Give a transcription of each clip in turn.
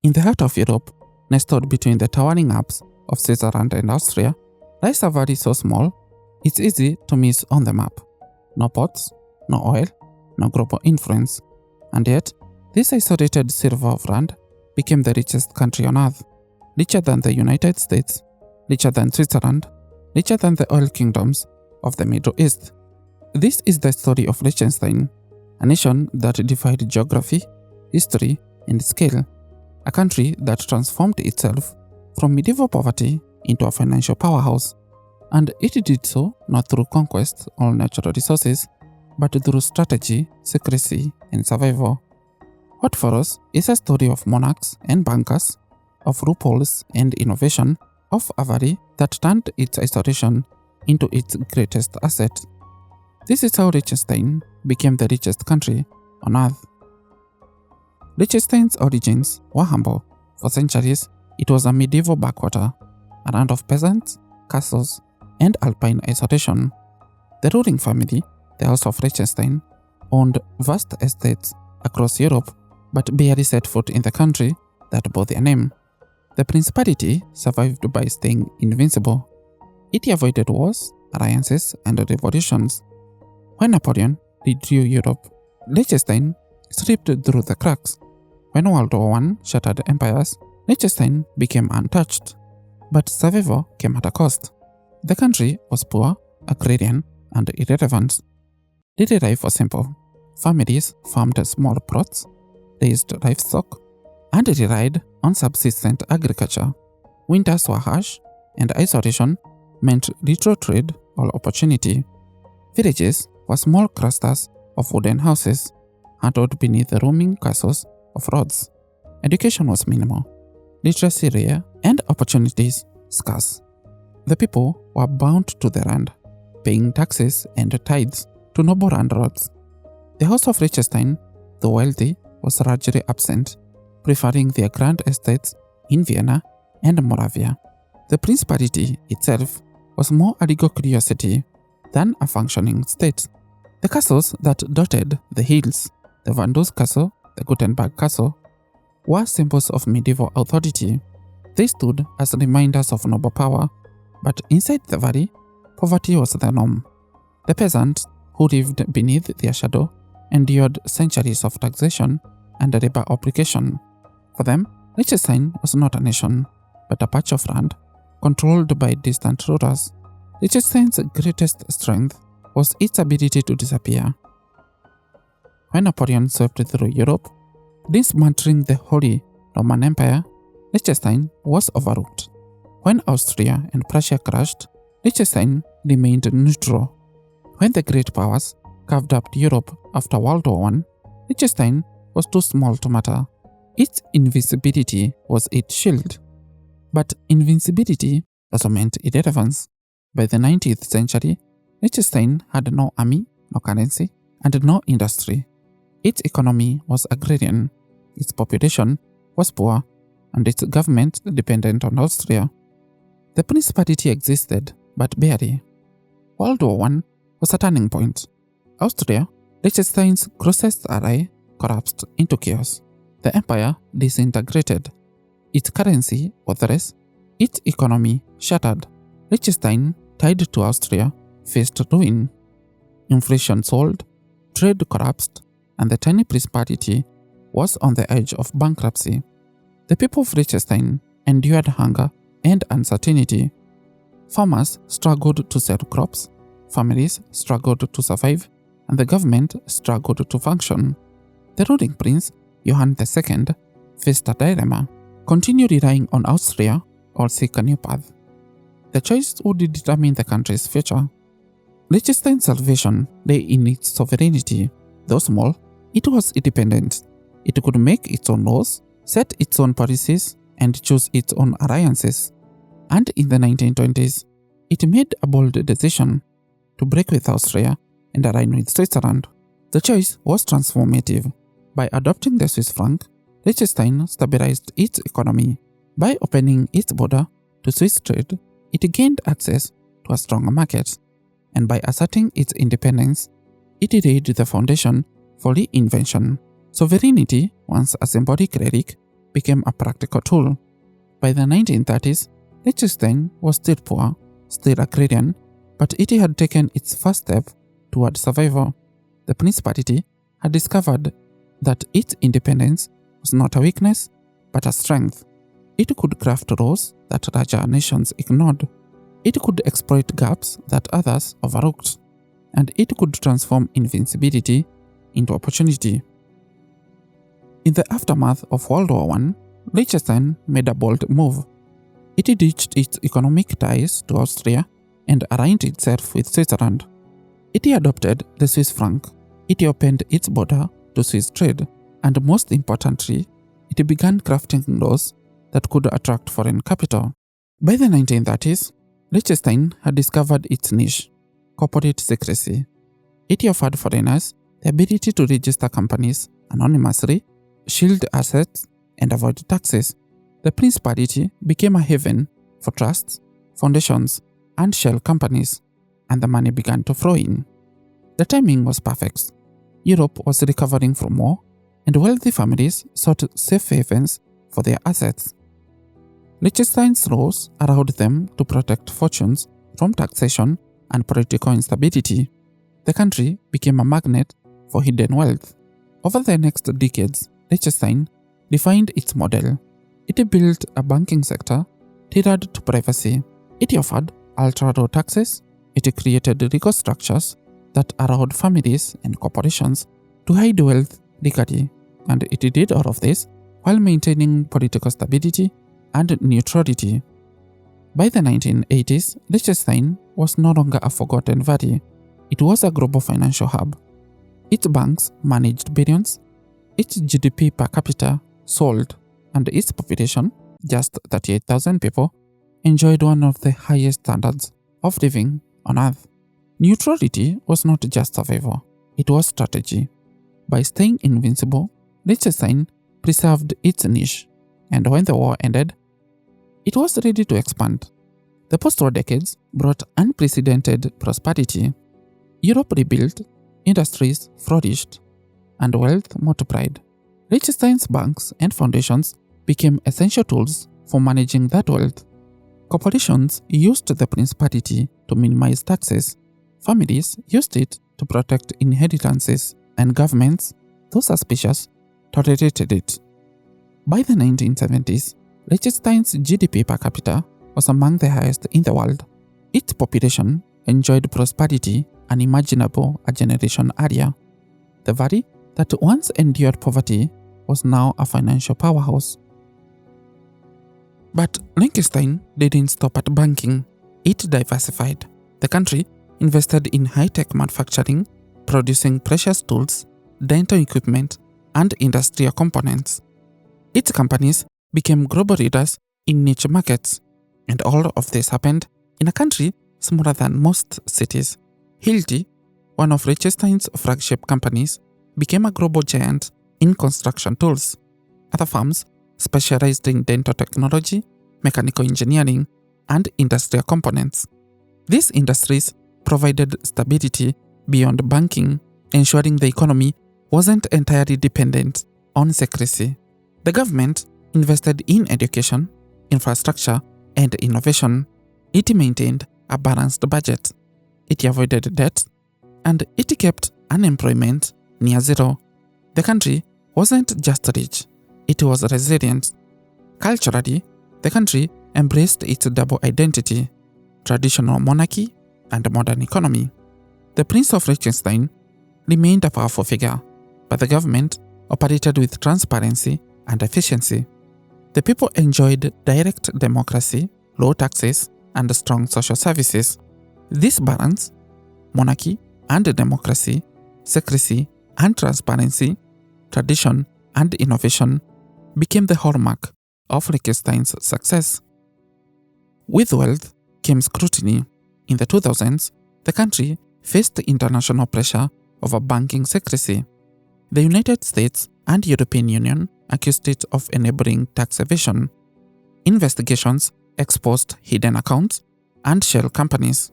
In the heart of Europe, nestled between the towering Alps of Switzerland and Austria, lies a valley so small, it's easy to miss on the map. No ports, no oil, no global influence, and yet, this isolated sliver of land became the richest country on earth, richer than the United States, richer than Switzerland, richer than the oil kingdoms of the Middle East. This is the story of Liechtenstein, a nation that defied geography, history, and scale, a country that transformed itself from medieval poverty into a financial powerhouse, and it did so not through conquest or natural resources, but through strategy, secrecy, and survival. What follows is a story of monarchs and bankers, of loopholes and innovation, of a valley that turned its isolation into its greatest asset. This is how Liechtenstein became the richest country on earth. Liechtenstein's origins were humble. For centuries, it was a medieval backwater, a land of peasants, castles, and alpine isolation. The ruling family, the House of Liechtenstein, owned vast estates across Europe but barely set foot in the country that bore their name. The principality survived by staying invincible. It avoided wars, alliances, and revolutions. When Napoleon redrew Europe, Liechtenstein slipped through the cracks. When World War I shattered empires, Liechtenstein became untouched. But survival came at a cost. The country was poor, agrarian, and irrelevant. Daily life was simple. Families farmed small plots, raised livestock, and relied on subsistence agriculture. Winters were harsh, and isolation meant little trade or opportunity. Villages were small clusters of wooden houses, huddled beneath the rooming castles of Rhodes. Education was minimal, literacy rare, and opportunities scarce. The people were bound to the land, paying taxes and tithes to noble landlords. The House of Richest, though wealthy, was largely absent, preferring their grand estates in Vienna and Moravia. The principality itself was more a legal curiosity than a functioning state. The castles that dotted the hills, the Vandus Castle, the Gutenberg Castle, were symbols of medieval authority. They stood as reminders of noble power, but inside the valley, poverty was the norm. The peasants who lived beneath their shadow endured centuries of taxation and labor obligation. For them, Liechtenstein was not a nation, but a patch of land controlled by distant rulers. Liechtenstein's greatest strength was its ability to disappear. When Napoleon swept through Europe, dismantling the Holy Roman Empire, Liechtenstein was overlooked. When Austria and Prussia crashed, Liechtenstein remained neutral. When the great powers carved up Europe after World War I, Liechtenstein was too small to matter. Its invincibility was its shield. But invincibility also meant irrelevance. By the 19th century, Liechtenstein had no army, no currency, and no industry. Its economy was agrarian, its population was poor, and its government dependent on Austria. The principality existed, but barely. World War I was a turning point. Austria, Liechtenstein's closest ally, collapsed into chaos. The empire disintegrated. Its currency worthless, its economy shattered. Liechtenstein, tied to Austria, faced ruin. Inflation soared, trade collapsed, and the tiny principality was on the edge of bankruptcy. The people of Liechtenstein endured hunger and uncertainty. Farmers struggled to sell crops, families struggled to survive, and the government struggled to function. The ruling prince, Johann II, faced a dilemma: continue relying on Austria or seek a new path. The choice would determine the country's future. Liechtenstein's salvation lay in its sovereignty. Though small, it was independent. It could make its own laws, set its own policies, and choose its own alliances. And in the 1920s, it made a bold decision to break with Austria and align with Switzerland. The choice was transformative. By adopting the Swiss franc, Liechtenstein stabilized its economy. By opening its border to Swiss trade, it gained access to a stronger market. And by asserting its independence, it laid the foundation for reinvention. Sovereignty, once a symbolic relic, became a practical tool. By the 1930s, Liechtenstein was still poor, still agrarian, but it had taken its first step toward survival. The Principality had discovered that its independence was not a weakness, but a strength. It could craft laws that larger nations ignored. It could exploit gaps that others overlooked. And it could transform invincibility into opportunity. In the aftermath of World War I, Liechtenstein made a bold move. It ditched its economic ties to Austria and aligned itself with Switzerland. It adopted the Swiss franc. It opened its border to Swiss trade, and most importantly, it began crafting laws that could attract foreign capital. By the 1930s, Liechtenstein had discovered its niche: corporate secrecy. It offered foreigners the ability to register companies anonymously, shield assets, and avoid taxes. The Principality became a haven for trusts, foundations, and shell companies, and the money began to flow in. The timing was perfect. Europe was recovering from war, and wealthy families sought safe havens for their assets. Liechtenstein's laws allowed them to protect fortunes from taxation and political instability. The country became a magnet for hidden wealth. Over the next decades, Liechtenstein defined its model. It built a banking sector tailored to privacy. It offered ultra-low taxes. It created legal structures that allowed families and corporations to hide wealth legally, and it did all of this while maintaining political stability and neutrality. By the 1980s, Liechtenstein was no longer a forgotten valley. It was a global financial hub. Its banks managed billions, its GDP per capita soared, and its population, just 38,000 people, enjoyed one of the highest standards of living on Earth. Neutrality was not just survival, it was strategy. By staying invincible, Liechtenstein preserved its niche, and when the war ended, it was ready to expand. The post-war decades brought unprecedented prosperity. Europe rebuilt, industries flourished, and wealth multiplied. Liechtenstein's banks and foundations became essential tools for managing that wealth. Corporations used the Principality to minimize taxes. Families used it to protect inheritances, and governments, though suspicious, tolerated it. By the 1970s, Liechtenstein's GDP per capita was among the highest in the world. Its population enjoyed prosperity unimaginable a generation earlier. The valley that once endured poverty was now a financial powerhouse. But Liechtenstein didn't stop at banking. It diversified. The country invested in high-tech manufacturing, producing precious tools, dental equipment, and industrial components. Its companies became global leaders in niche markets, and all of this happened in a country smaller than most cities. Hilti, one of Liechtenstein's flagship companies, became a global giant in construction tools. Other firms specialized in dental technology, mechanical engineering, and industrial components. These industries provided stability beyond banking, ensuring the economy wasn't entirely dependent on secrecy. The government invested in education, infrastructure, and innovation. It maintained a balanced budget. It avoided debt, and it kept unemployment near zero. The country wasn't just rich, it was resilient. Culturally, the country embraced its double identity: traditional monarchy and modern economy. The Prince of Liechtenstein remained a powerful figure, but the government operated with transparency and efficiency. The people enjoyed direct democracy, low taxes, and strong social services. This balance, monarchy and democracy, secrecy and transparency, tradition and innovation, became the hallmark of Liechtenstein's success. With wealth came scrutiny. In the 2000s, the country faced international pressure over banking secrecy. The United States and European Union accused it of enabling tax evasion. Investigations exposed hidden accounts and shell companies.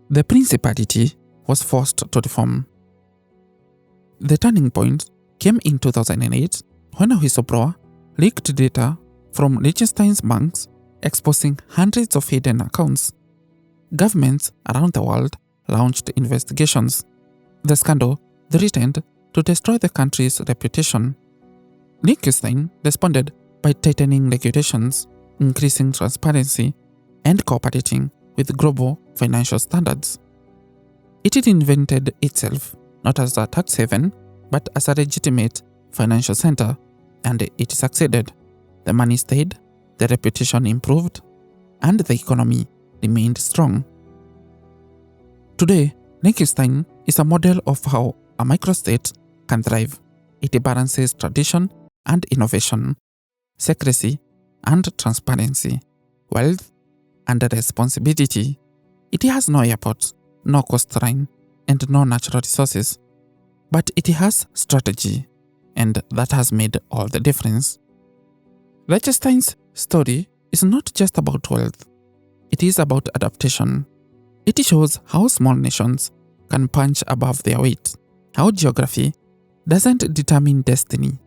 The Principality was forced to reform. The turning point came in 2008 when a whistleblower leaked data from Liechtenstein's banks exposing hundreds of hidden accounts. Governments around the world launched investigations. The scandal threatened to destroy the country's reputation. Liechtenstein responded by tightening regulations, increasing transparency, and cooperating with global financial standards. It reinvented itself not as a tax haven, but as a legitimate financial center, and it succeeded. The money stayed, the reputation improved, and the economy remained strong. Today, Liechtenstein is a model of how a microstate can thrive. It balances tradition and innovation, secrecy and transparency, wealth and responsibility. It has no airport, no coastline, and no natural resources. But it has strategy, and that has made all the difference. Liechtenstein's story is not just about wealth. It is about adaptation. It shows how small nations can punch above their weight, how geography doesn't determine destiny,